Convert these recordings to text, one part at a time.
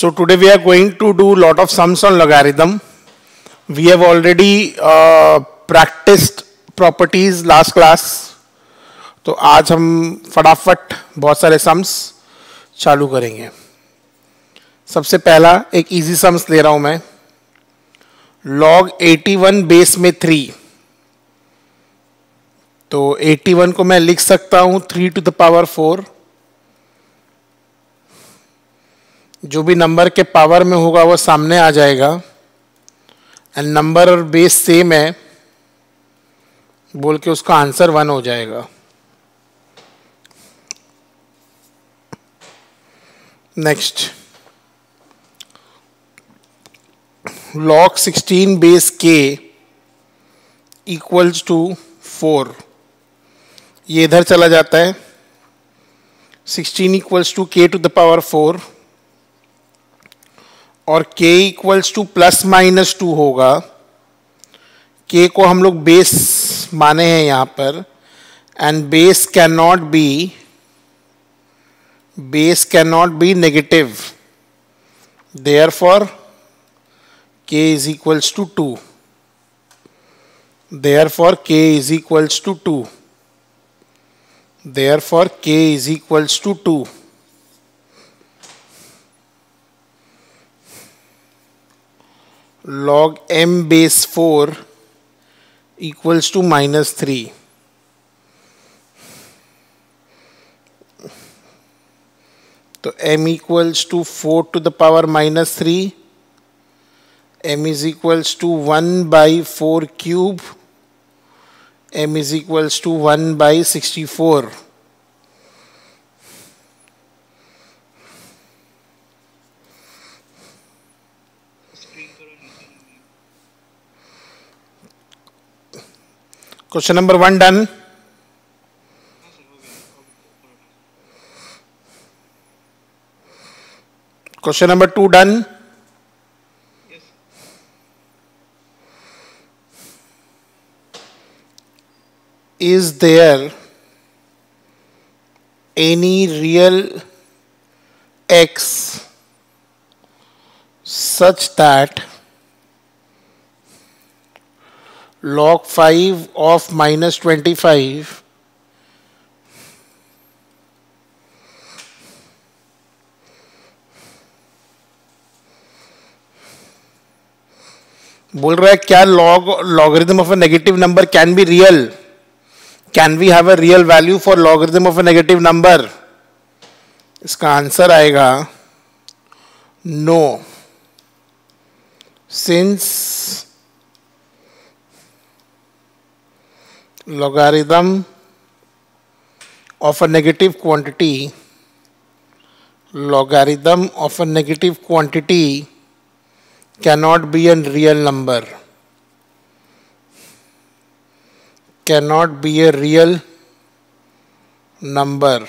So today we are going to do lot of sums on logarithm. We have already practiced properties last class. तो आज हम फटाफट बहुत सारे sums चालू करेंगे. सबसे पहला एक इजी सम्स ले रहा हूं मैं. log 81 बेस में 3. तो 81 को मैं लिख सकता हूं 3 to the power 4. जो भी नंबर के पावर में होगा वो सामने आ जाएगा. एंड नंबर और बेस सेम है बोल के उसका आंसर 1 हो जाएगा. Next, log 16 base k equals to 4. ये इधर चला जाता है. 16 equals to k to the power 4 और k equals to plus minus 2 होगा. k को हम लोग बेस माने हैं यहाँ पर. And base can not be negative. Therefore k is equals to 2. Therefore k is equals to 2. Therefore k is equals to 2. Log m base 4 equals to minus 3. तो m equals to 4 to the power minus 3. m is equals to 1 by 4 cube. m is equals to 1 by 64. Question number 1 done. Question number 2 done. Is there any real x such that log 5 of minus 25 बोल रहा है क्या logarithm of a negative number can be real? Can we have a real value for logarithm of a negative number? इसका answer आएगा no. Since logarithm of a negative quantity cannot be a real number. Cannot be a real number.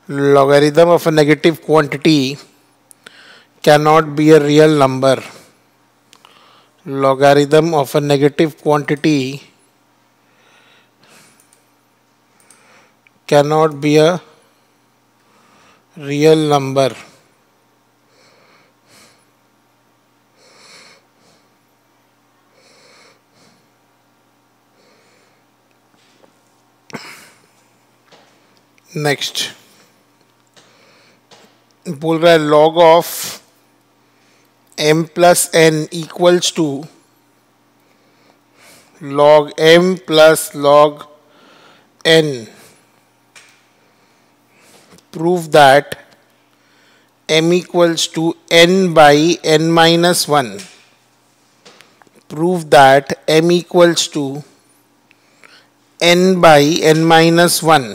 Logarithm of a negative quantity cannot be a real number. Logarithm of a negative quantity cannot be a real number. Next बोल रहा है log of m plus n equals to log m plus log n. Prove that m equals to n by n minus 1. Prove that m equals to n by n minus 1.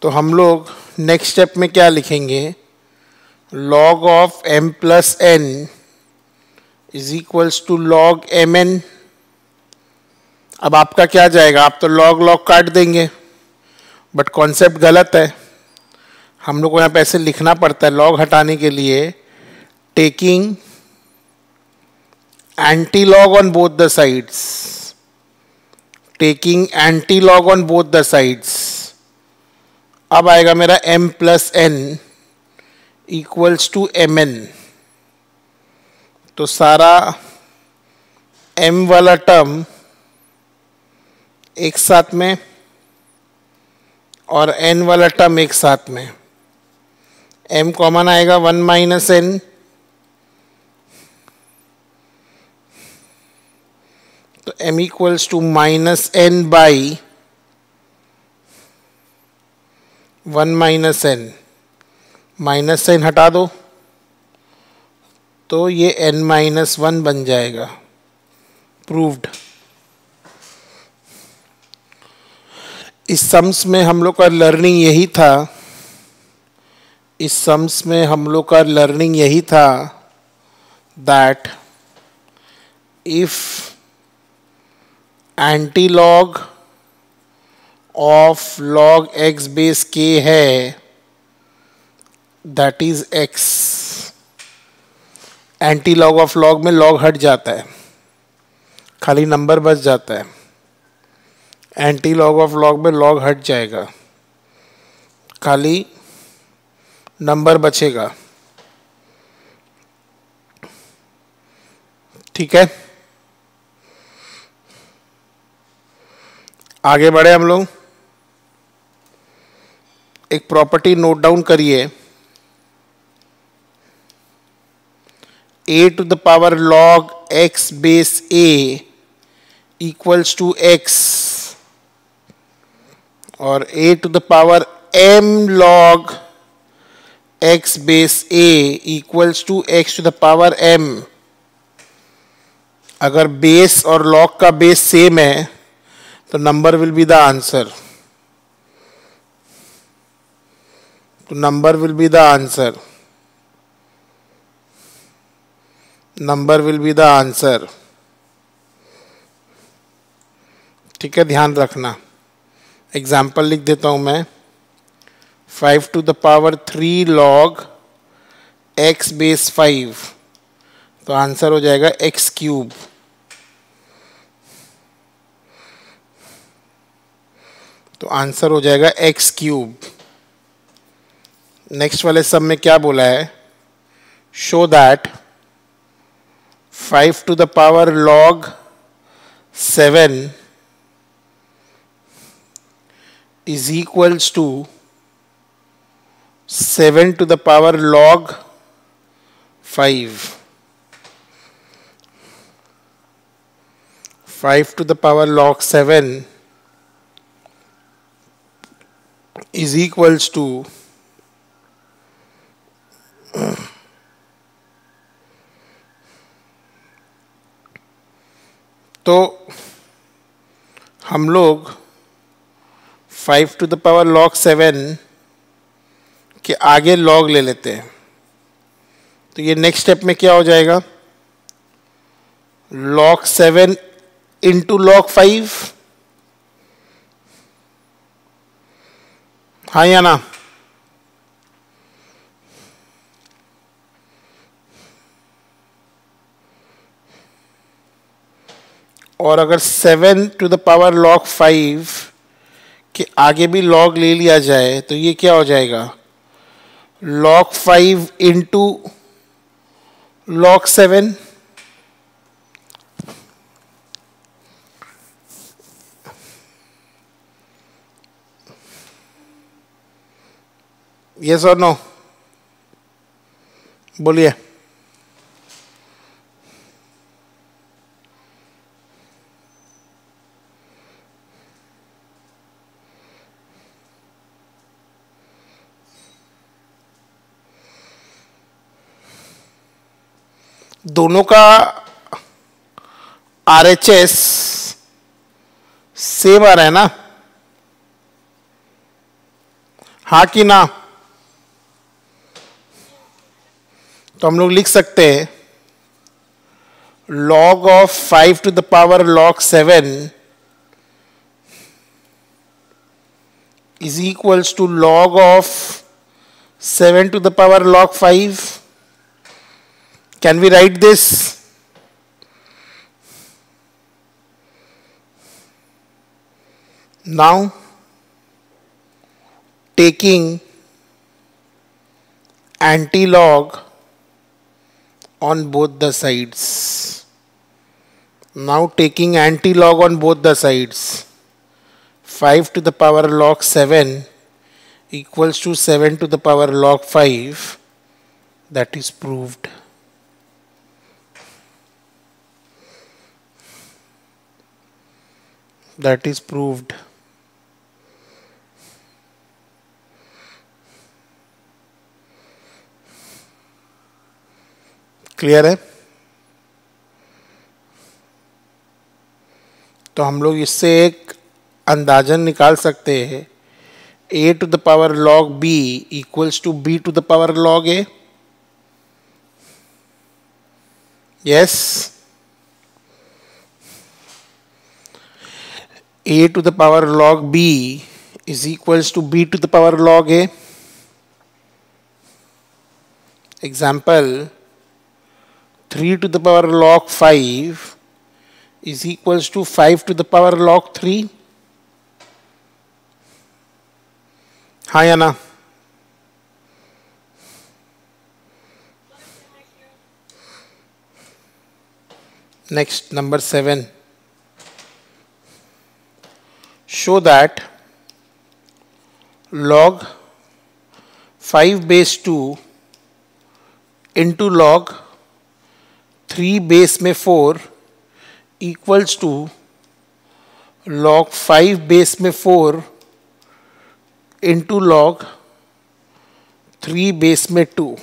तो हम लोग next step में क्या लिखेंगे? log of m plus n is equals to log mn. अब आपका क्या जाएगा? आप तो log काट देंगे, बट कॉन्सेप्ट गलत है. हम लोग को यहाँ पे ऐसे लिखना पड़ता है log हटाने के लिए. Taking anti log on both the sides. Taking anti log on both the sides. अब आएगा मेरा m plus n equals to mn। तो सारा m वाला टर्म एक साथ में और n वाला टर्म एक साथ में, m कॉमन आएगा 1 माइनस n, तो m equals to minus n by 1 minus n, minus n हटा दो तो ये n माइनस 1 बन जाएगा। प्रूव्ड। इस सम्स में हम लोग का लर्निंग यही था, इस सम्स में हम लोग का लर्निंग यही था that if antilog of log x base k है that is x। Antilog of log में log हट जाता है, खाली नंबर बच जाता है। एंटीलॉग ऑफ log में log हट जाएगा, खाली नंबर बचेगा। ठीक है, आगे बढ़े हम लोग। एक प्रॉपर्टी नोट डाउन करिए, a to the power log x base a equals to x और a to the power m log x base a equals to x to the power m। अगर बेस और log का base same है तो number will be the answer, तो number will be the answer, number will be the answer. ठीक है, ध्यान रखना। एग्जाम्पल लिख देता हूं मैं, 5 to the power 3 log x base 5, तो आंसर हो जाएगा x क्यूब। तो आंसर हो जाएगा x क्यूब। नेक्स्ट वाले सब में क्या बोला है, show that 5 to the power log 7 is equals to 7 to the power log 5। 5 to the power log 7 is equals to तो हम लोग 5 टू द पावर log 7 के आगे log ले लेते हैं, तो ये नेक्स्ट स्टेप में क्या हो जाएगा, log 7 इंटू log 5। हाँ या ना? और अगर 7 टू द पावर log 5 के आगे भी log ले लिया जाए तो ये क्या हो जाएगा, log 5 इंटू log 7। यस और नो, बोलिए। दोनों का RHS सेम आ रहा है ना, हाँ कि ना? तो हम लोग लिख सकते हैं log of 5 to the power log 7 is equals to log of 7 to the power log 5. Can we write this? Now taking anti-log on both the sides. Now taking anti-log on both the sides, 5 to the power log 7 equals to 7 to the power log 5. That is proved. That is proved. Clear है? तो हम लोग इससे एक अंदाजन निकाल सकते हैं, a to the power log b equals to b to the power log a. Yes, a to the power log b is equals to b to the power log a. Example, 3 to the power log 5 is equals to 5 to the power log 3. हाँ या ना? Next, number 7. Show that log 5 base 2 into log 3 base में 4 equals to log 5 base में 4 into log 3 base में 2.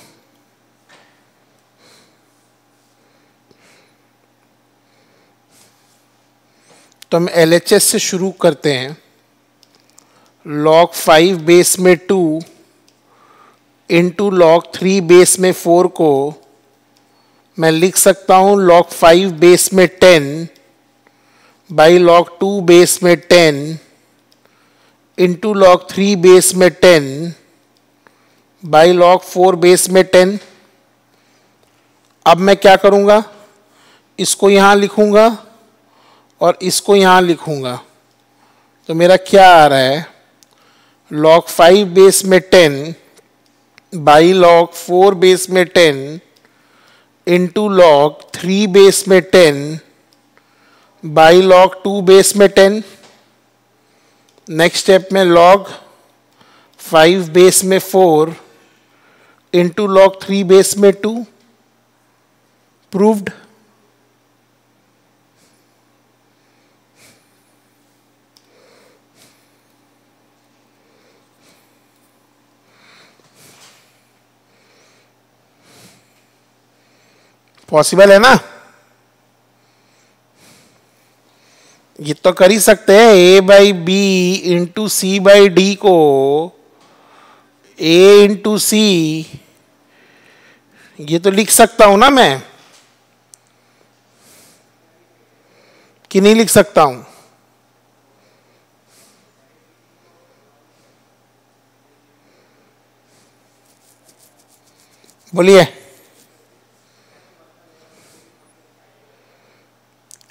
तो हम LHS से शुरू करते हैं. log 5 बेस में 2 इंटू log 3 बेस में 4 को मैं लिख सकता हूँ log 5 बेस में 10 बाई log 2 बेस में 10 इंटू log 3 बेस में 10 बाई log 4 बेस में 10. अब मैं क्या करूँगा, इसको यहाँ लिखूँगा और इसको यहाँ लिखूँगा. तो मेरा क्या आ रहा है, log 5 बेस में 10 बाई log 4 बेस में 10 इंटू log 3 बेस में 10 बाई log 2 बेस में 10. नेक्स्ट स्टेप में log 5 बेस में 4 इंटू log 3 बेस में 2. प्रूव्ड. पॉसिबल है ना? ये तो कर ही सकते हैं. a by B into C by D को a इंटू सी, ये तो लिख सकता हूं ना मैं, कि नहीं लिख सकता हूं? बोलिए.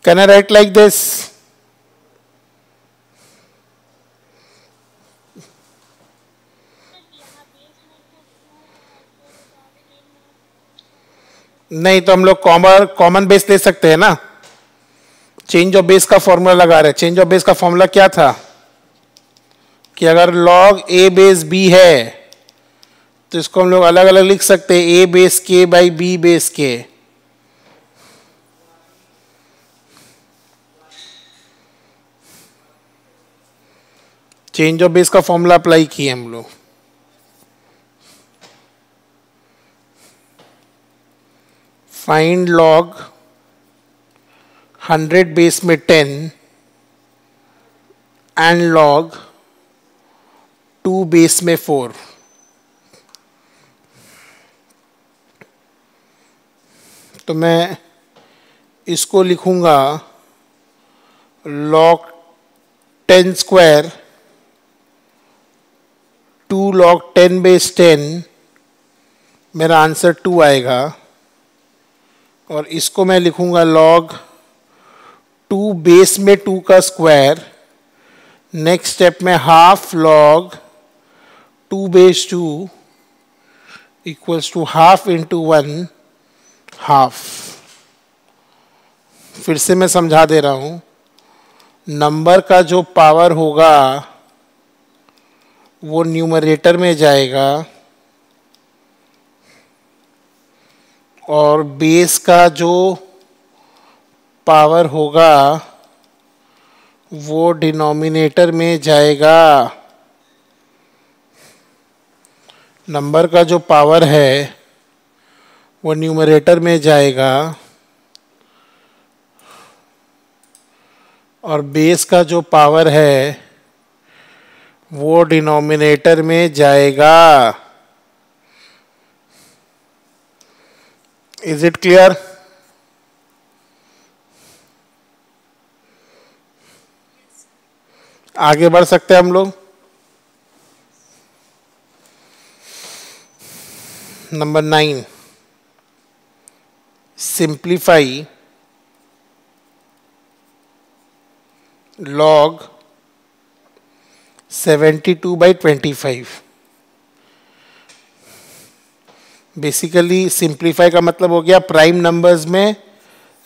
Can I write like this? नहीं तो हम लोग कॉमन बेस ले सकते हैं ना. चेंज ऑफ बेस का फॉर्मूला लगा रहे हैं. चेंज ऑफ बेस का फॉर्मूला क्या था कि अगर log a बेस b है तो इसको हम लोग अलग अलग लिख सकते हैं, a base k by b base k. Change of base का फॉर्मूला अप्लाई किए हम लोग. फाइंड log 100 बेस में 10 एंड log 2 बेस में 4. तो मैं इसको लिखूंगा log 10 स्क्वायर 2 log 10 बेस 10. मेरा आंसर 2 आएगा. और इसको मैं लिखूंगा log 2 बेस में 2 का स्क्वायर. नेक्स्ट स्टेप में half log 2 base 2 equals to half into 1 half. फिर से मैं समझा दे रहा हूं, नंबर का जो पावर होगा वो न्यूमरेटर में जाएगा और बेस का जो पावर होगा वो डिनोमिनेटर में जाएगा। नंबर का जो पावर है वो न्यूमरेटर में जाएगा और बेस का जो पावर है वो डिनोमिनेटर में जाएगा। Is it clear? आगे बढ़ सकते हैं हम लोग। Number 9, simplify log 72/25। Basically simplify का मतलब हो गया प्राइम नंबर्स में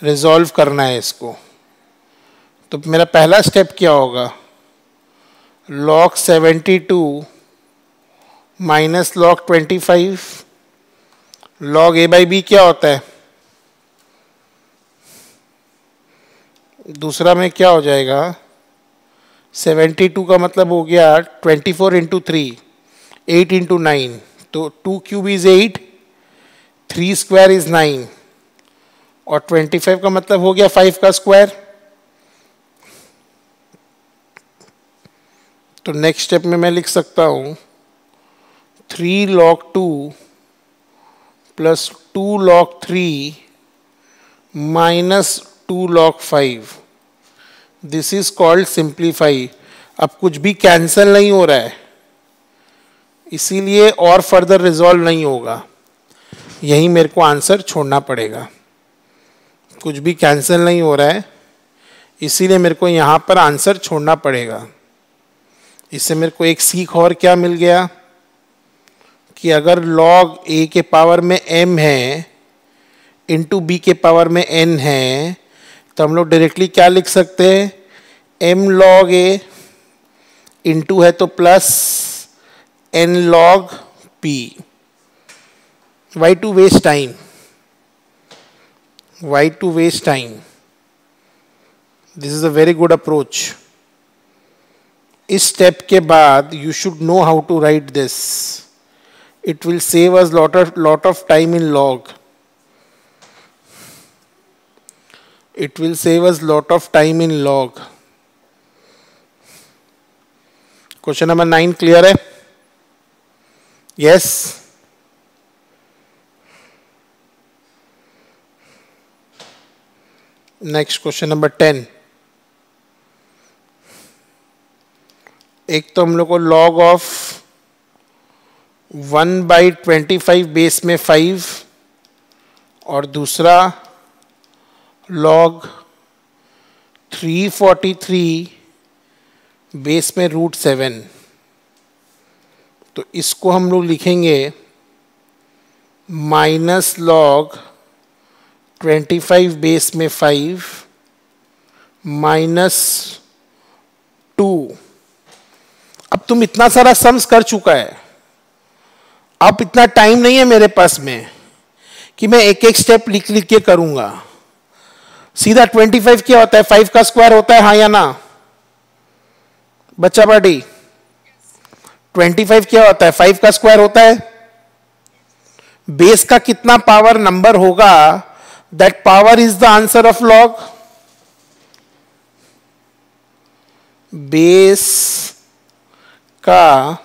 रिजॉल्व करना है इसको। तो मेरा पहला स्टेप क्या होगा? log 72 माइनस log 25। log a by B क्या होता है? दूसरा में क्या हो जाएगा? 72 का मतलब हो गया 24 इंटू 3, 8 इंटू 9। तो 2 क्यूब इज 8, 3 स्क्वायर इज 9 और 25 का मतलब हो गया 5 का स्क्वायर। तो नेक्स्ट स्टेप में मैं लिख सकता हूं 3 log 2 plus 2 log 3 minus 2 log 5। This is called simplify. अब कुछ भी कैंसिल नहीं हो रहा है, इसीलिए और फर्दर रिजॉल्व नहीं होगा, यही मेरे को आंसर छोड़ना पड़ेगा। कुछ भी कैंसिल नहीं हो रहा है, इसीलिए मेरे को यहाँ पर आंसर छोड़ना पड़ेगा। इससे मेरे को एक सीख और क्या मिल गया कि अगर log a के पावर में m है इंटू b के पावर में n है तो हम लोग डायरेक्टली क्या लिख सकते हैं? m log a इंटू है तो plus n log p। Why to waste time? Why to waste time? This is a very good approach. इस स्टेप के बाद you should know how to write this. It will save us lot of time in log. It will save us lot of time in log. Question number 9 clear है? Yes? Next question number 10. एक तो हम लोग को log of 1/25 base में 5 और दूसरा log 343 base में √7। तो इसको हम लोग लिखेंगे माइनस log 25 बेस में 5 माइनस 2। अब तुम इतना सारा सम्स कर चुका है, अब इतना टाइम नहीं है मेरे पास में कि मैं एक एक स्टेप लिख लिख के करूंगा। सीधा 25 क्या होता है? 5 का स्क्वायर होता है, हाँ या ना बच्चा पार्टी? 25 क्या होता है? 5 का स्क्वायर होता है। बेस का कितना पावर नंबर होगा, that power is the answer of log. Base का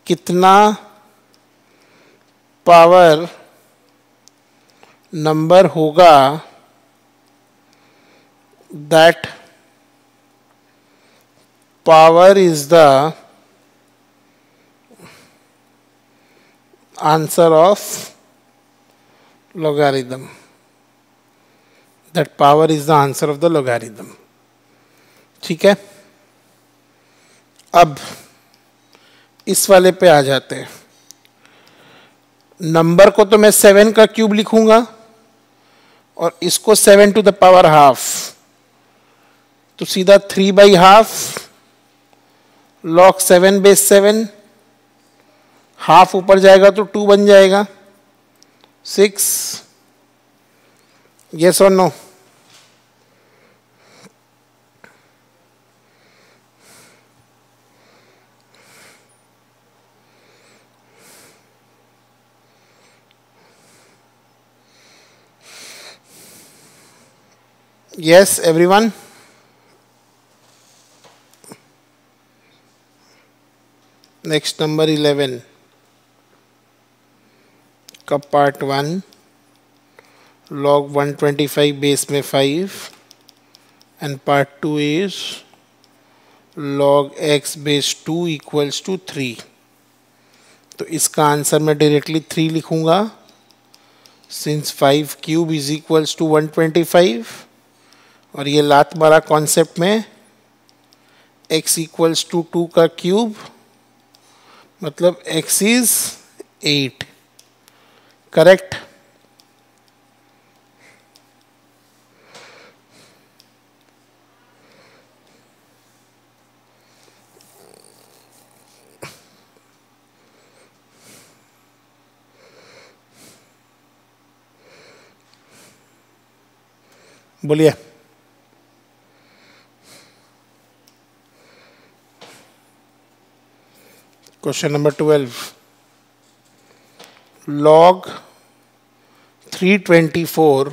कितना पावर नंबर होगा, that power is the answer of logarithm. That power is the answer of the logarithm. ठीक है, अब इस वाले पे आ जाते हैं। नंबर को तो मैं 7 का क्यूब लिखूंगा और इसको 7 टू द पावर हाफ, तो सीधा 3/2 log 7/7, हाफ ऊपर जाएगा तो 2 बन जाएगा 6। यस और no? Yes, everyone? Next, number 11 का पार्ट 1, log 125 बेस में 5 and part 2 is log x base 2 equals to 3। तो इसका आंसर मैं डायरेक्टली 3 लिखूंगा, since 5 cube is equals to 125 और ये लात मारा कॉन्सेप्ट में x इक्वल्स टू 2 का क्यूब, मतलब x इज 8। करेक्ट? बोलिए। Question number 12, log 324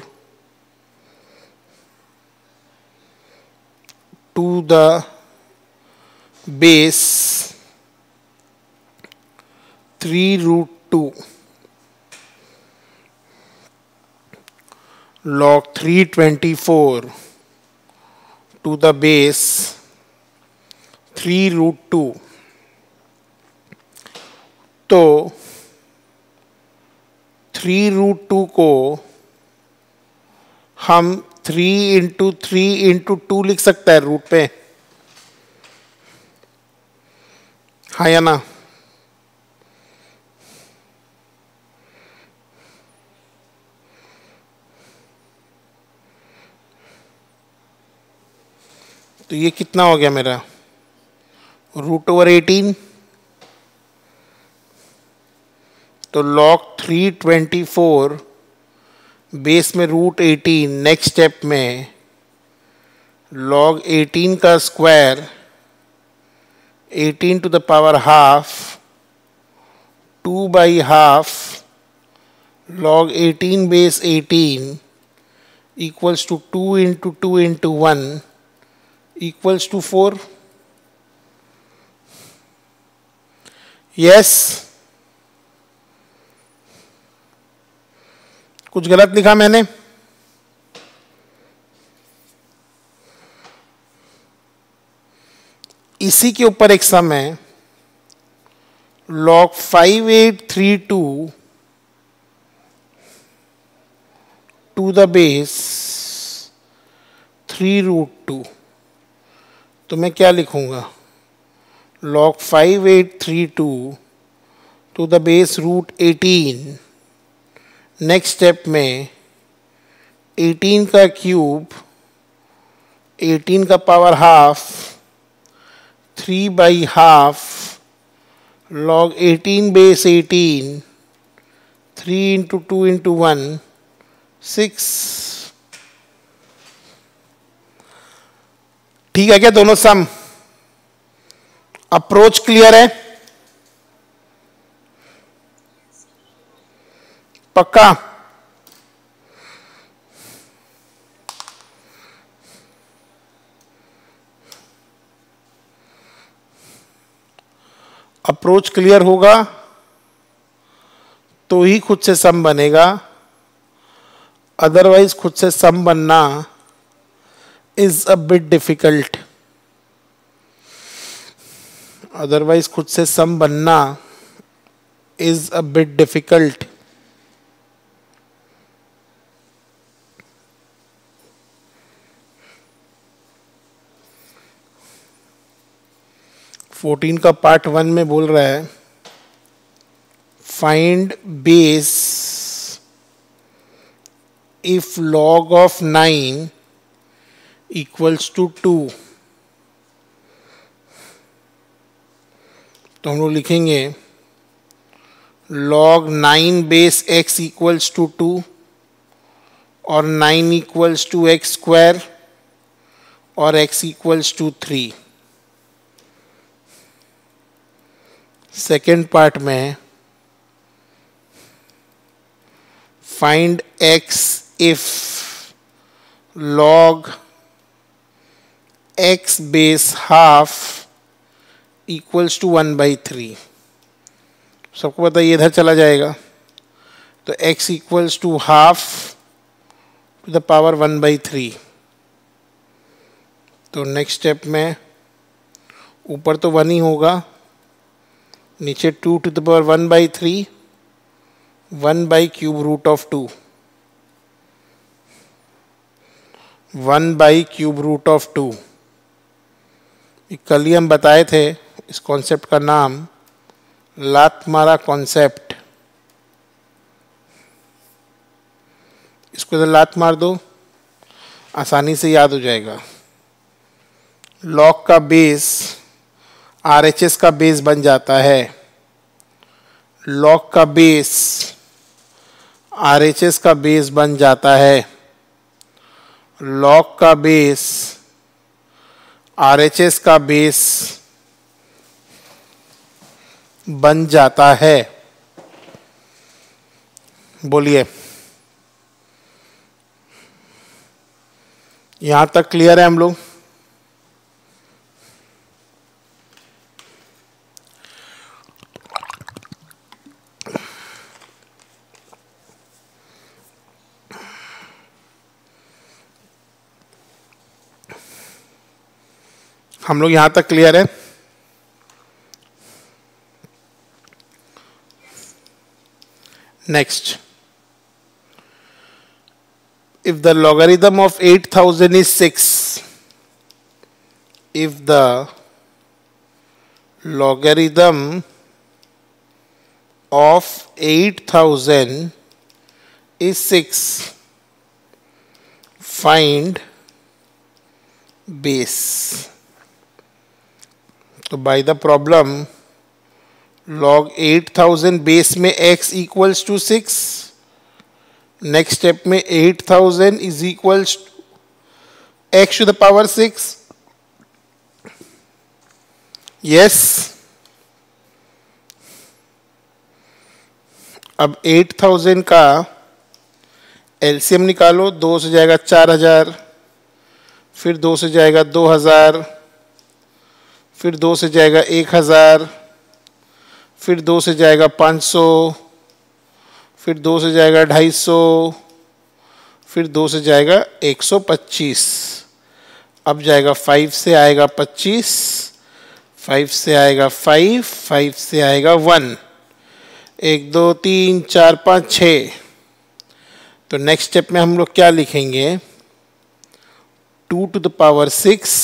to the base 3√2, log 324 to the base 3√2, तो 3√2 को हम 3 × 3 × 2 लिख सकता है रूट पे, हाँ या ना? तो ये कितना हो गया मेरा? √18। तो log 324 बेस में √18, नेक्स्ट स्टेप में log 18 का square 18 to the power half 2/2 log 18 base 18 equals to 2 × 2 × 1 equals to 4। Yes? कुछ गलत लिखा मैंने? इसी के ऊपर एक सम है, log 5832 टू द बेस 3√2, तो मैं क्या लिखूंगा? log 5832 to the base √18, next step में 18 का क्यूब 18 का पावर हाफ 3/2 log 18 बेस 18 3 × 2 × 1 6। ठीक है क्या दोनों सम? अप्रोच क्लियर है? पक्का? अप्रोच क्लियर होगा तो ही खुद से सम बनेगा, अदरवाइज खुद से सम बनना is a bit difficult. Otherwise खुद से सम बनना is a bit difficult. Fourteen का पार्ट 1 में बोल रहा है find base if log of 9 equals to 2। तो हम लोग लिखेंगे log 9 base x equals to 2 और 9 equals to x square और x equals to 3। Second part में find x if log x base half equals to 1/3। सबको पता है ये इधर चला जाएगा, तो x equals to half to the power 1/3। तो नेक्स्ट स्टेप में ऊपर तो 1 ही होगा, नीचे 2 to the power 1/3, 1 by cube root of 2, 1 by cube root of 2। कल ही हम बताए थे इस कॉन्सेप्ट का नाम लात मारा कॉन्सेप्ट। इसको इधर लात मार दो, आसानी से याद हो जाएगा। लॉग का बेस आरएचएस का बेस बन जाता है, लॉग का बेस आरएचएस का बेस बन जाता है, लॉग का बेस आरएचएस का बेस बन जाता है। बोलिए, यहां तक क्लियर है हम लोग? हम लोग यहां तक क्लियर है? Next, if the logarithm of 8000 is 6, if the logarithm of 8000 is 6, find base। तो by the problem log 8000 base में x equals to 6, next step में 8000 is equals to x to the power 6। Yes, अब 8000 का LCM निकालो, 2 से जाएगा 4000, फिर 2 से जाएगा 2000, फिर 2 से जाएगा 1000, फिर 2 से जाएगा 500, फिर 2 से जाएगा 250, फिर 2 से जाएगा 125। अब जाएगा 5 से आएगा 25, 5 से आएगा 5, 5 से आएगा 1, 1 2 3 4 5 6। तो नेक्स्ट स्टेप में हम लोग क्या लिखेंगे? 2 to the power 6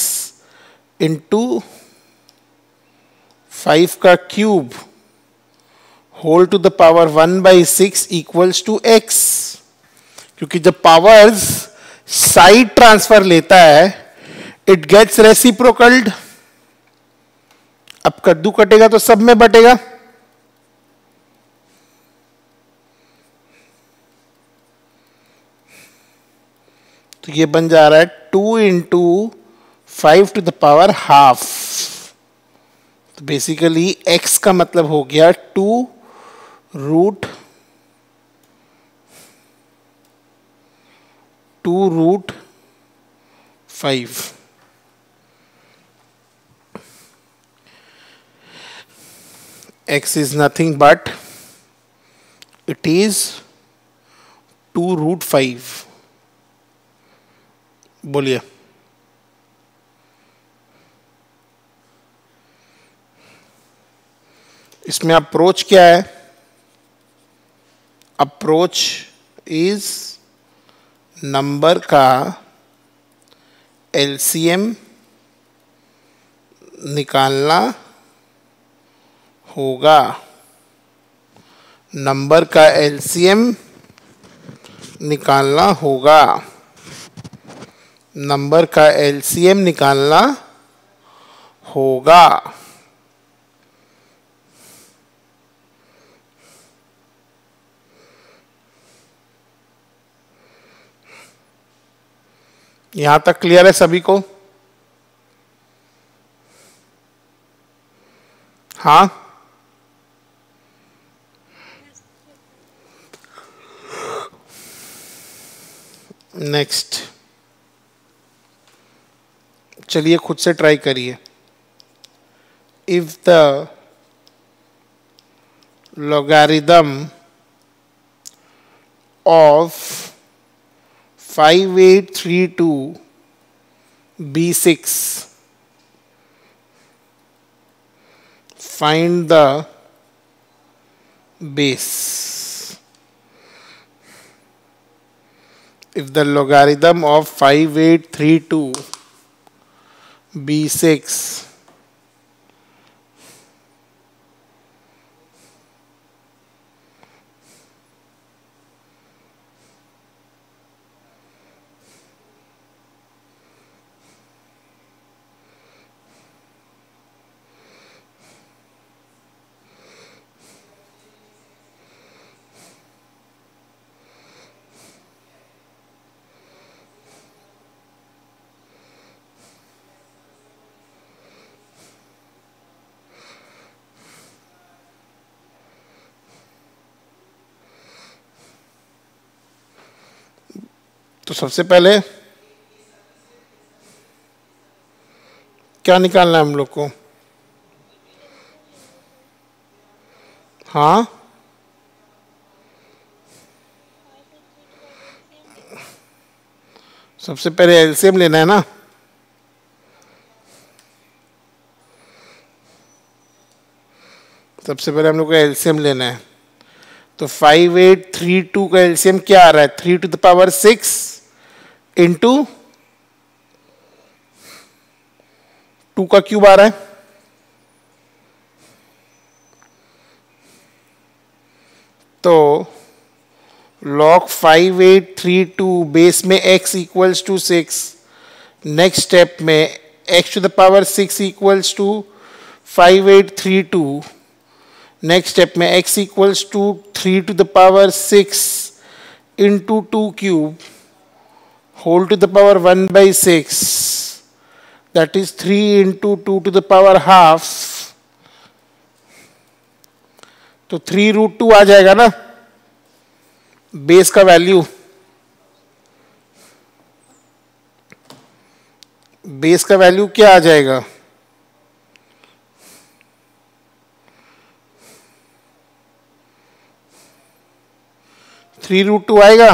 इंटू 5 का cube whole to the power 1/6 equals to x। क्योंकि जब पावर्स साइड ट्रांसफर लेता है इट गेट्स रेसिप्रोकल्ड। अब कद्दू कटेगा तो सब में बटेगा। तो ये बन जा रहा है 2 into 5 to the power half. तो बेसिकली x का मतलब हो गया 2 root 5। x is nothing but it is 2 root 5। बोलिए, इसमें अप्रोच क्या है? अप्रोच इज नंबर का एलसीएम निकालना होगा। नंबर का एलसीएम निकालना होगा, नंबर का एलसीएम निकालना होगा। यहां तक क्लियर है सभी को? हाँ, नेक्स्ट चलिए खुद से ट्राई करिए। If the logarithm of 5832 B6, find the base. If the logarithm of 5832 B6 तो सबसे पहले क्या निकालना है हम लोग को? हाँ, सबसे पहले एलसीएम लेना है ना। सबसे पहले हम लोग को एलसीएम लेना है। तो 5832 का एलसीएम क्या आ रहा है? 3 to the power 6 इंटू 2 का क्यूब आ रहा है। तो log 5832 बेस में x equals to 6, next step में x to the power 6 equals to 5832, next step में x equals to 3 to the power 6 into 2 cube whole to the power 1 by 6, that is 3 into 2 to the power half, तो 3√2 आ जाएगा ना base का value. Base का value क्या आ जाएगा? 3√2 आएगा।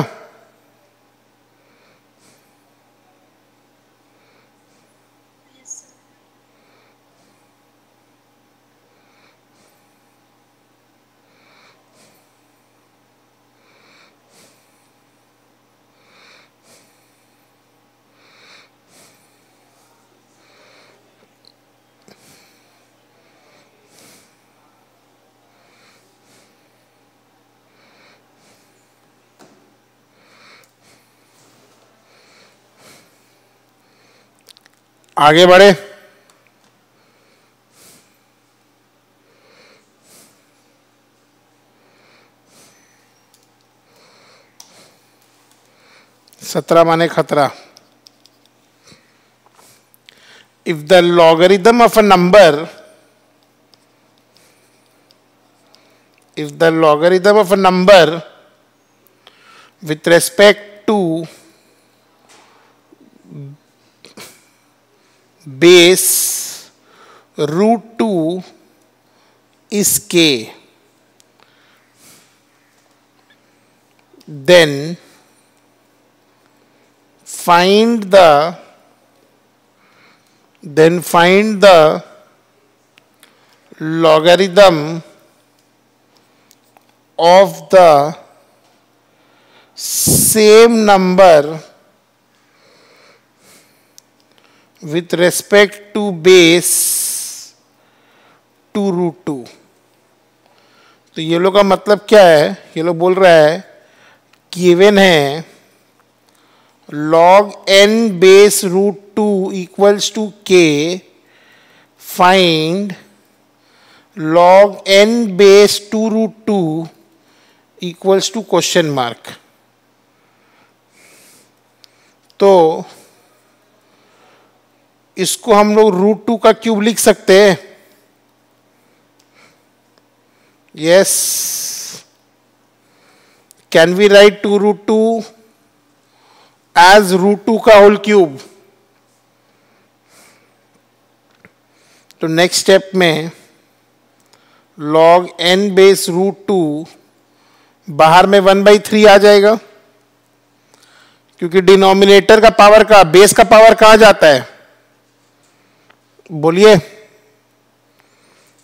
आगे बढ़े। सत्रह माने खतरा। If the logarithm of a number, if the logarithm of a number with respect to base root 2 is k, then find the logarithm of the same number with respect to base 2 root 2. तो ये लोग का मतलब क्या है, ये लोग बोल रहा है गिवन है log n base root 2 equals to k, find log n base 2 root 2 equals to question mark. तो इसको हम लोग रूट 2 का क्यूब लिख सकते हैं. Yes, can we write 2 root 2 as root 2 का होल क्यूब. तो नेक्स्ट स्टेप में log n बेस रूट 2 बाहर में 1/3 आ जाएगा, क्योंकि डिनोमिनेटर का पावर का बेस का पावर कहां जाता है, बोलिए,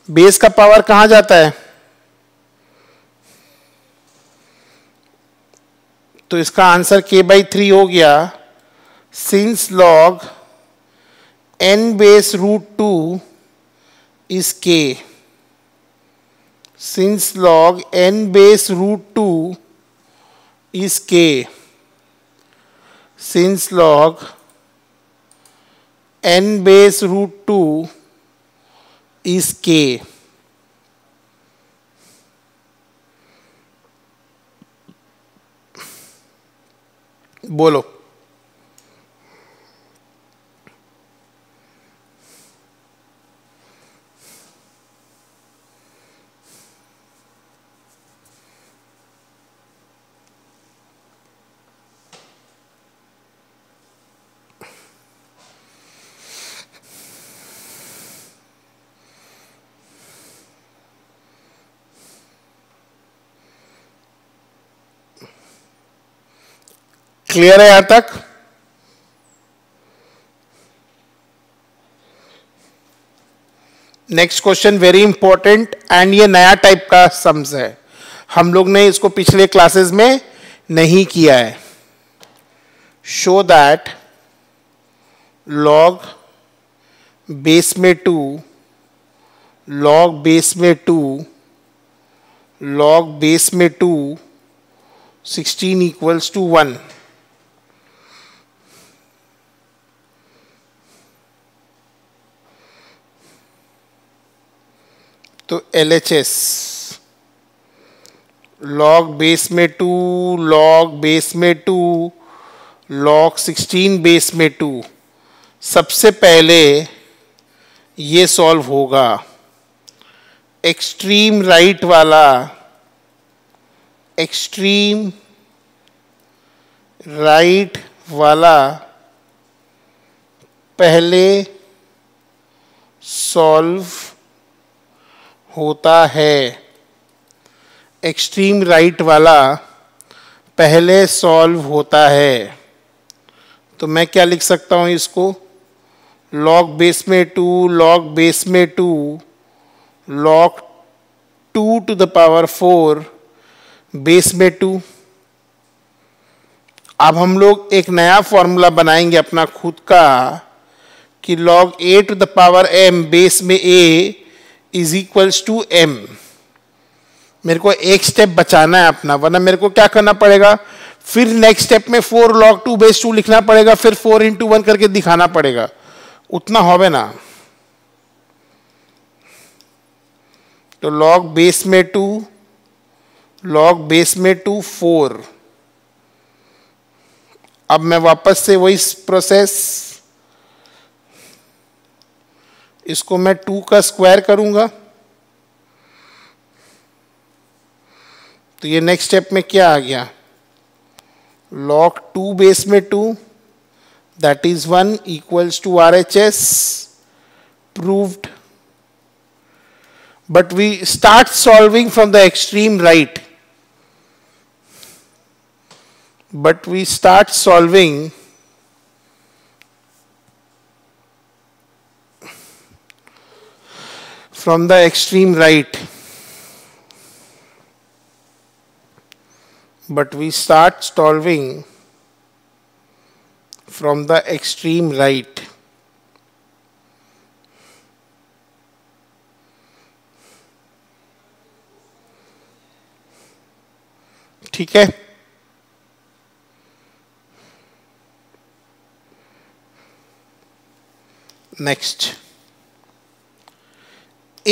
बेस का पावर कहां जाता है. तो इसका आंसर k/3 हो गया. Since log n base root 2 is k, since log n base root 2 is k, since log n base root 2 is k. बोलो. क्लियर है यहां तक. Next question very important, and ये नया टाइप का सम्स है, हम लोग ने इसको पिछले क्लासेस में नहीं किया है. शो दैट log बेस में 2 log बेस में 2 log बेस में 2 16 इक्वल्स टू 1. तो LHS log बेस में 2 log बेस में 2 log 16 बेस में 2. सबसे पहले ये सॉल्व होगा. एक्सट्रीम राइट वाला, एक्सट्रीम राइट वाला पहले सॉल्व होता है. एक्सट्रीम राइट वाला पहले सॉल्व होता है. तो मैं क्या लिख सकता हूं इसको, log बेस में 2 log बेस में 2 log 2 to the power 4 base में 2. अब हम लोग एक नया फॉर्मूला बनाएंगे अपना खुद का कि log a to the power m base में a is equals to m. मेरे को एक स्टेप बचाना है अपना, वरना मेरे को क्या करना पड़ेगा, फिर नेक्स्ट स्टेप में 4 log 2 बेस 2 लिखना पड़ेगा, फिर 4 into 1 करके दिखाना पड़ेगा. उतना होवे ना. तो log बेस में 2 log बेस में 2 4. अब मैं वापस से वही प्रोसेस, इसको मैं 2 का स्क्वायर करूंगा. तो ये नेक्स्ट स्टेप में क्या आ गया, log 2 बेस में 2 that is 1 equals to RHS. Proved. But we start solving from the extreme right. But we start solving from the extreme right. But we start solving from the extreme right. ठीक है। Next,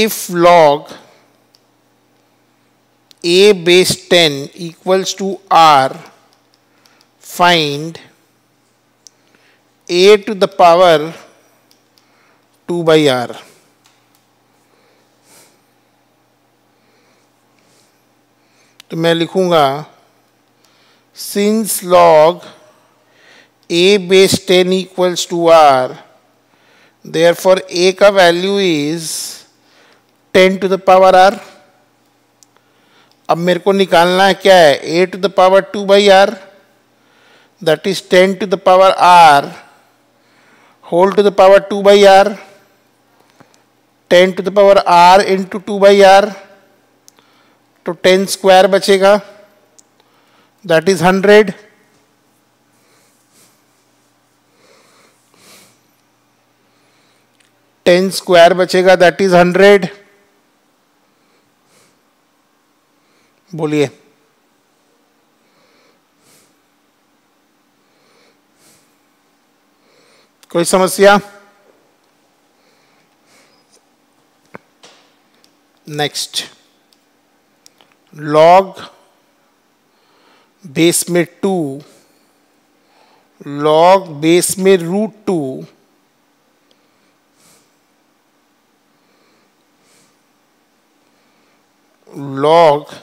if log a base 10 equals to r, find a to the power 2 by r. तो मैं लिखूंगा since log a base 10 equals to r, therefore a का value is 10 to the power r. अब मेरे को निकालना है क्या है, a to the power 2 by r, that is 10 to the power r whole to the power 2 by r, 10 to the power r into 2 by r, तो 10 square बचेगा, that is 100. Ten square बचेगा, दैट इज 100. बोलिए, कोई समस्या? Next, log base में 2 log base में √2 log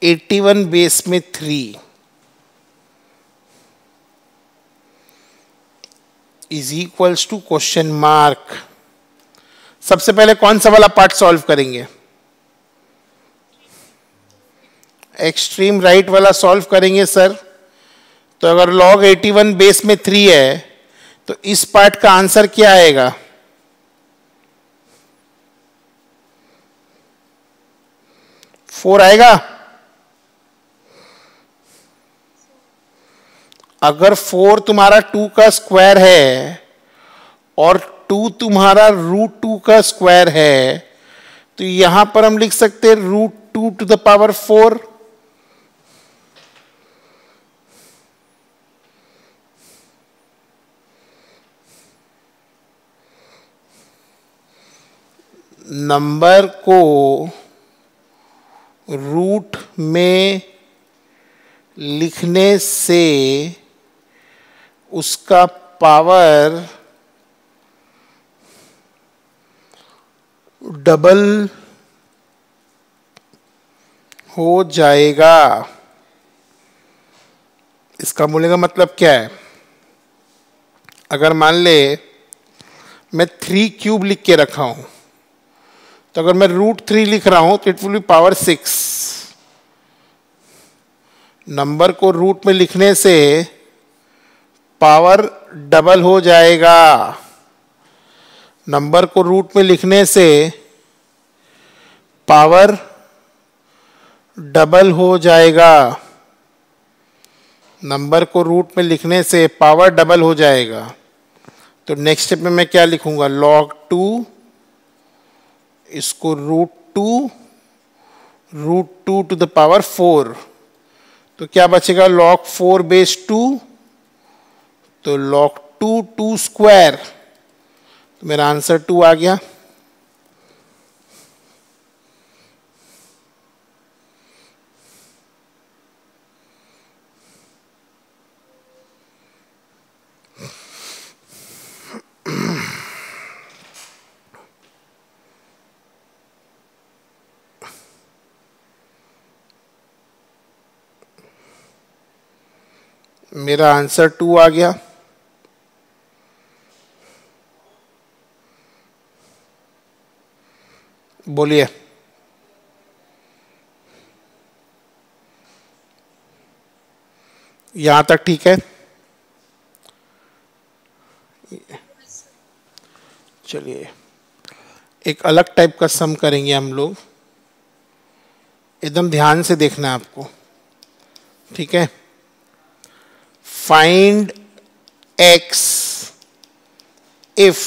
81 base में 3 is equals to question mark. सबसे पहले कौन सा वाला पार्ट सॉल्व करेंगे? एक्सट्रीम राइट वाला सॉल्व करेंगे सर. तो अगर log 81 बेस में 3 है तो इस पार्ट का आंसर क्या आएगा? फोर आएगा. अगर 4 तुम्हारा 2 का स्क्वायर है और 2 तुम्हारा √2 का स्क्वायर है तो यहां पर हम लिख सकते हैं √2 to the power 4. नंबर को रूट में लिखने से उसका पावर डबल हो जाएगा. इसका बोलने का मतलब क्या है? अगर मान ले मैं 3 क्यूब लिख के रखा हूं तो अगर मैं √3 लिख रहा हूं तो it will be power 6. Number को रूट में लिखने से पावर डबल हो जाएगा. नंबर को रूट में लिखने से पावर डबल हो जाएगा. नंबर को रूट में लिखने से पावर डबल हो जाएगा. तो नेक्स्ट स्टेप में मैं क्या लिखूंगा? log 2 इसको √2 टू द पावर 4. तो क्या बचेगा? log 4 base 2. तो log 2 स्क्वायर. तो मेरा आंसर 2 आ गया. मेरा आंसर 2 आ गया. बोलिए, यहां तक ठीक है? चलिए एक अलग टाइप का सम करेंगे हम लोग. एकदम ध्यान से देखना है आपको, ठीक है? Find x if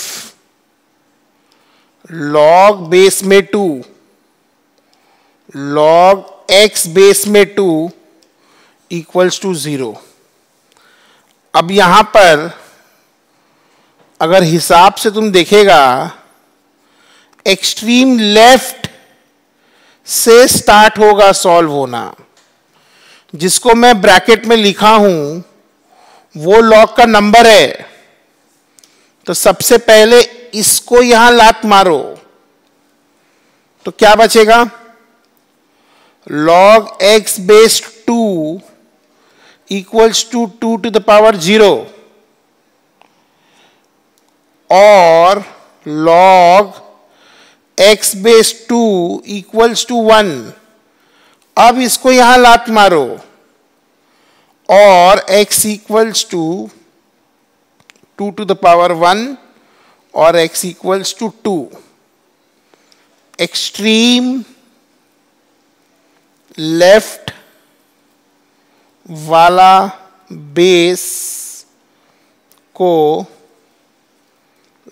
log base में 2 log x बेस में 2 इक्वल्स टू 0। अब यहां पर अगर हिसाब से तुम देखेगा, एक्सट्रीम लेफ्ट से स्टार्ट होगा सॉल्व होना। जिसको मैं ब्रैकेट में लिखा हूं वो लॉग का नंबर है, तो सबसे पहले इसको यहां लात मारो तो क्या बचेगा? log x base 2 equals to 2 to the power 0 और log x base 2 equals to 1। अब इसको यहां लात मारो और x equals to 2 to the power 1 और x equals to 2। Extreme left वाला बेस को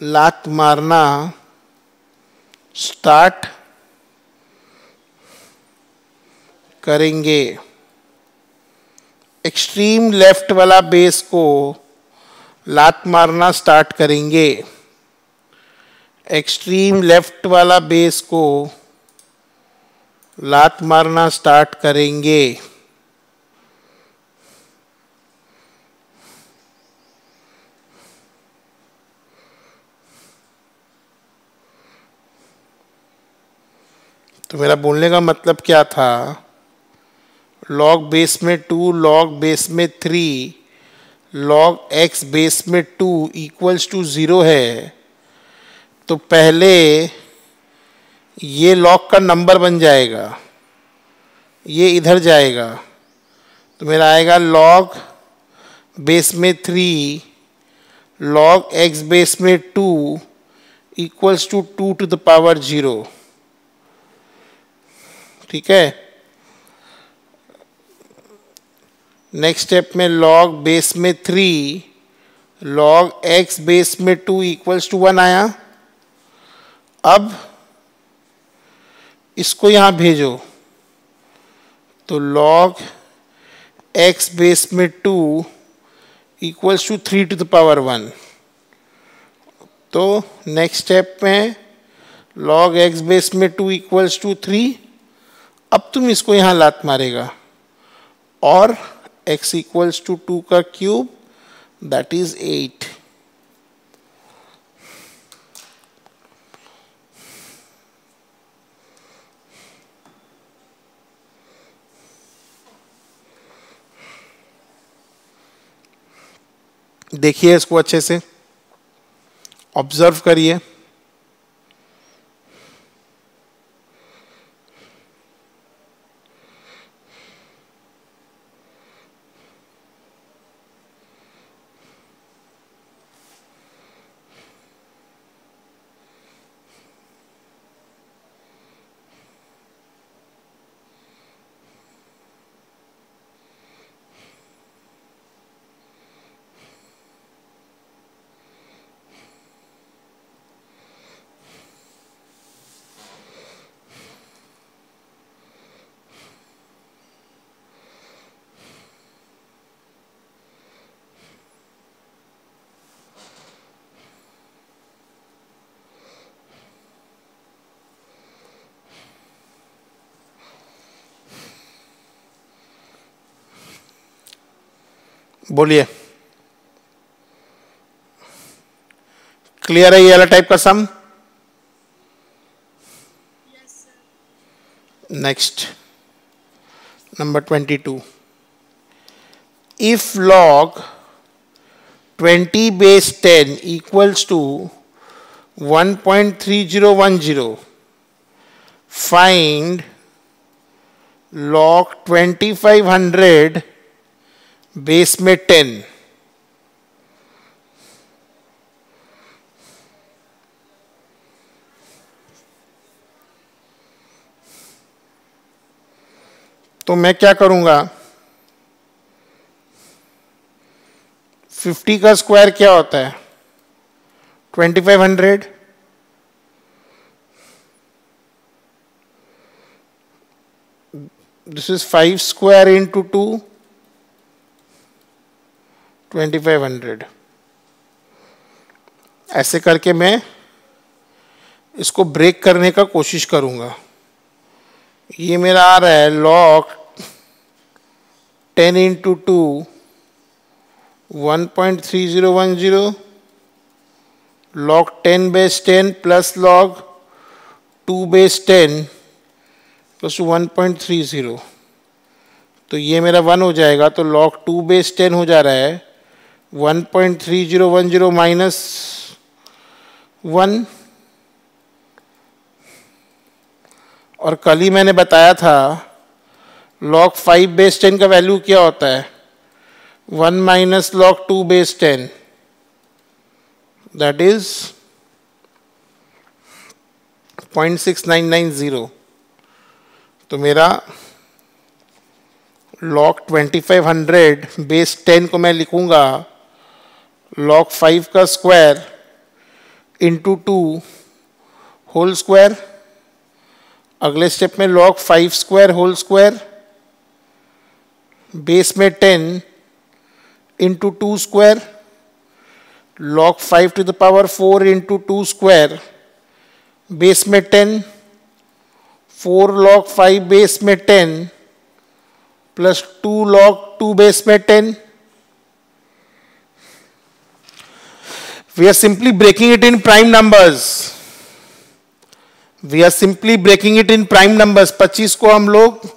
लात मारना स्टार्ट करेंगे। एक्सट्रीम लेफ्ट वाला बेस को लात मारना स्टार्ट करेंगे। एक्सट्रीम लेफ्ट वाला बेस को लात मारना स्टार्ट करेंगे। तो मेरा बोलने का मतलब क्या था? लॉग बेस में 2, लॉग बेस में 3, लॉग x बेस में 2 इक्वल्स टू 0 है, तो पहले ये लॉग का नंबर बन जाएगा, ये इधर जाएगा, तो मेरा आएगा लॉग बेस में 3 लॉग x बेस में 2 equals to 2 to the power 0। ठीक है। नेक्स्ट स्टेप में log बेस में 3 log x बेस में 2 इक्वल्स टू 1 आया। अब इसको यहां भेजो तो log x बेस में 2 equals to 3 to the power 1। तो नेक्स्ट स्टेप में log x बेस में 2 इक्वल्स टू 3। अब तुम इसको यहां लात मारेगा और x इक्वल्स टू 2 का क्यूब, दैट इज 8। देखिए इसको अच्छे से ऑब्जर्व करिए। बोलिए, क्लियर है ये वाला टाइप का sum? Next number 22। If log 20 base 10 equals to 1.3010, find log 2500 base में 10। तो मैं क्या करूंगा? 50 का स्क्वायर क्या होता है? 2500। This is 5 square into 2, 2500। ऐसे करके मैं इसको ब्रेक करने का कोशिश करूंगा। ये मेरा आ रहा है log 10 into 2 1.3010, log 10 base 10 plus log 2 base 10 plus 1.30, तो ये मेरा 1 हो जाएगा। तो log 2 बेस 10 हो जा रहा है 1.3010 माइनस 1। और कल ही मैंने बताया था log 5 बेस 10 का वैल्यू क्या होता है, 1 minus log 2 base 10, that is 0.6990। तो मेरा log 2500 बेस 10 को मैं लिखूंगा log 5 का स्क्वायर इंटू 2 होल स्क्वायर। अगले स्टेप में log 5 square whole square base में 10 into 2 square, log 5 to the power 4 into 2 square base में 10, 4 log 5 बेस में 10 प्लस 2 log 2 बेस में 10। We are simply breaking it in prime numbers. We are simply breaking it in prime numbers. 25 को हम लोग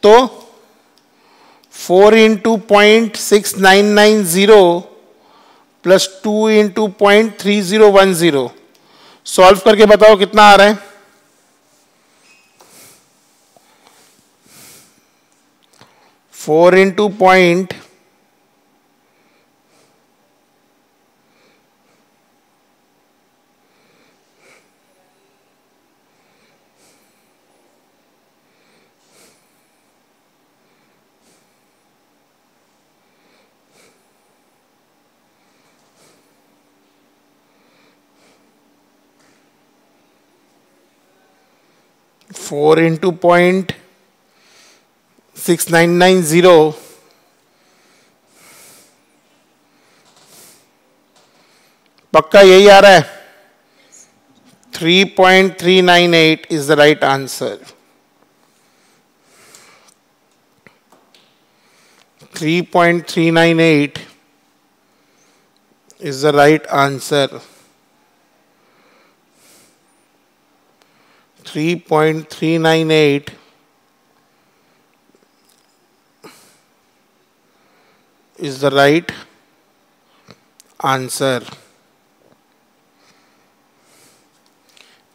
तो 4 into 0.6990 plus 2 into 0.3010, solve करके बताओ कितना आ रहा है। 4 इंटू 0.6990 पक्का यही आ रहा है। 3.398 is the right answer. 3.398 is the right answer. 3.398 is the right answer.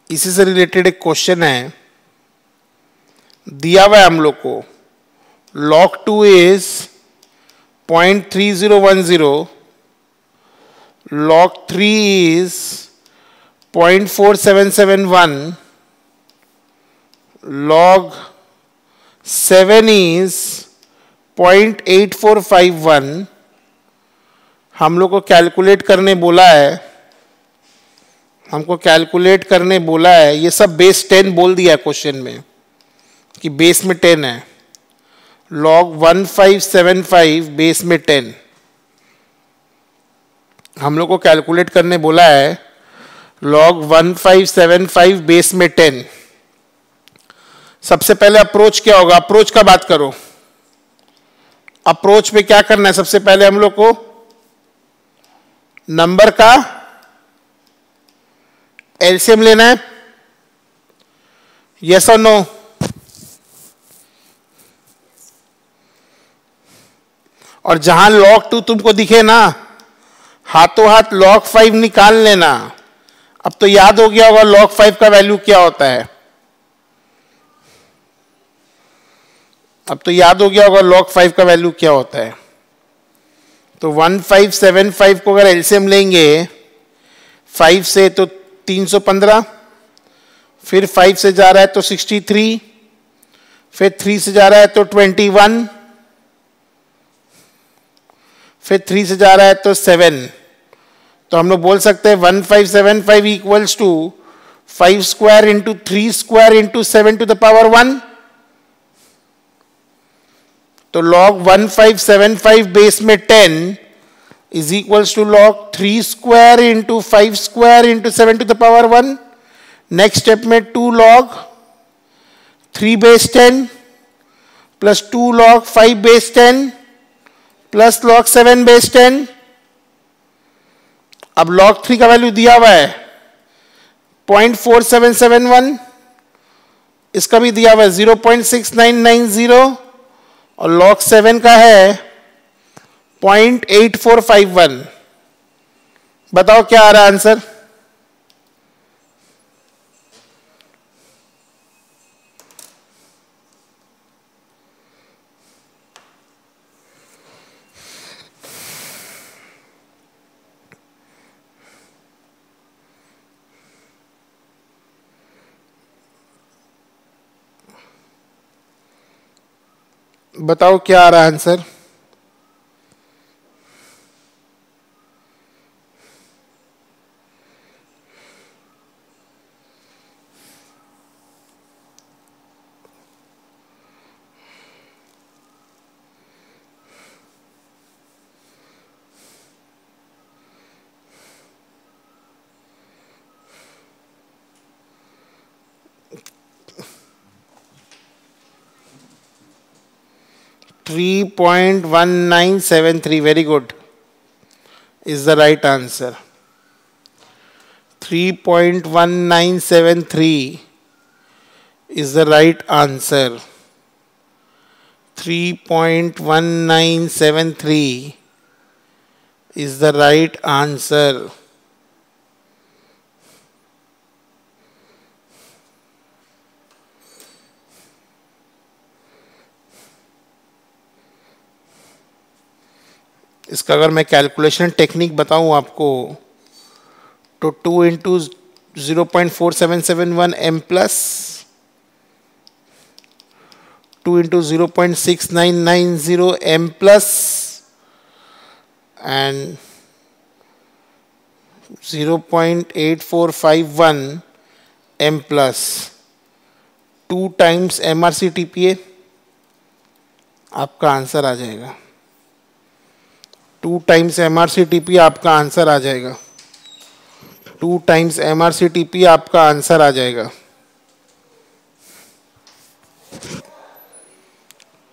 इसी से रिलेटेड एक क्वेश्चन है, दिया हुआ है हम लोग को log 2 is 0.3010, log 3 is 0.4771, log 7 is 0.8451। हम लोग को कैलकुलेट करने बोला है, हमको कैलकुलेट करने बोला है। ये सब बेस 10 बोल दिया है क्वेश्चन में कि बेस में 10 है। log 1575 बेस में 10 हम लोग को कैलकुलेट करने बोला है। log 1575 बेस में 10। सबसे पहले अप्रोच क्या होगा, अप्रोच का बात करो। अप्रोच में क्या करना है, सबसे पहले हम लोग को नंबर का एलसीएम लेना है, यस और नो। और जहां log 2 तुमको दिखे ना, हाथों हाथ log 5 निकाल लेना। अब तो याद हो गया होगा log 5 का वैल्यू क्या होता है। अब तो याद हो गया होगा log 5 का वैल्यू क्या होता है। तो 1575 को अगर एलसीएम लेंगे 5 से तो 315, फिर 5 से जा रहा है तो 63, फिर 3 से जा रहा है तो 21, फिर 3 से जा रहा है तो 7, तो हम लोग बोल सकते हैं 1575 equals to 5 square into 3 square into 7 to the power 1। तो log 1575 बेस में 10 is equals to log 3 square into 5 square into 7 to the power 1। Next step में 2 log 3 base 10 plus 2 log 5 base 10 plus log 7 base 10। अब log 3 का value दिया हुआ है 0.4771, इसका भी दिया हुआ है 0.6990 और log 7 का है 0.8451। बताओ क्या आ रहा है आंसर? बताओ क्या आ रहा है answer? $3.1973, very good, is the right answer. 3.1973 is the right answer. 3.1973 is the right answer. इसका अगर मैं कैलकुलेशन टेक्निक बताऊं आपको तो 2 into 0.4771 m plus 2 into 0.6990 m plus and 0.8451 m plus 2 times MRCTPA, आपका आंसर आ जाएगा। 2 टाइम्स MRCTP आपका answer आ जाएगा। 2 टाइम्स MRCTP आपका आंसर आ जाएगा।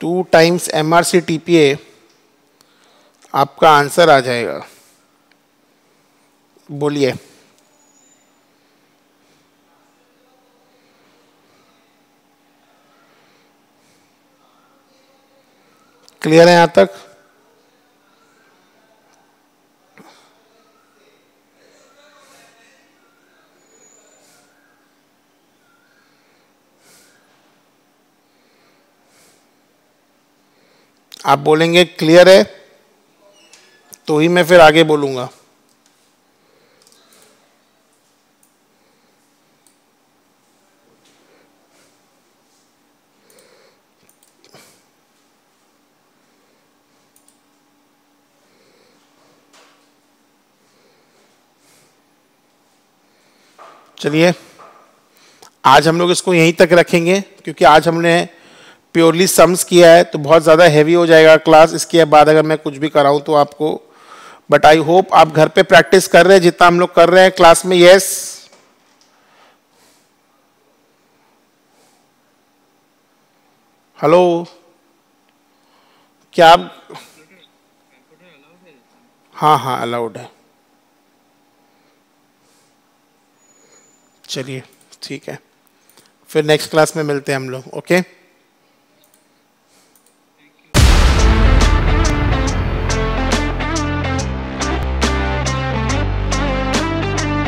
2 टाइम्स MRCTPA आपका आंसर आ जाएगा। बोलिए। क्लियर है यहां तक? आप बोलेंगे क्लियर है तो ही मैं फिर आगे बोलूंगा। चलिए आज हम लोग इसको यहीं तक रखेंगे क्योंकि आज हमने प्योरली सम्स किया है तो बहुत ज़्यादा हैवी हो जाएगा क्लास। इसके बाद अगर मैं कुछ भी कराऊं तो आपको, बट आई होप आप घर पे प्रैक्टिस कर रहे हैं जितना हम लोग कर रहे हैं क्लास में। यस, हेलो, क्या आप? हाँ हाँ अलाउड है। चलिए ठीक है, फिर नेक्स्ट क्लास में मिलते हैं हम लोग। ओके।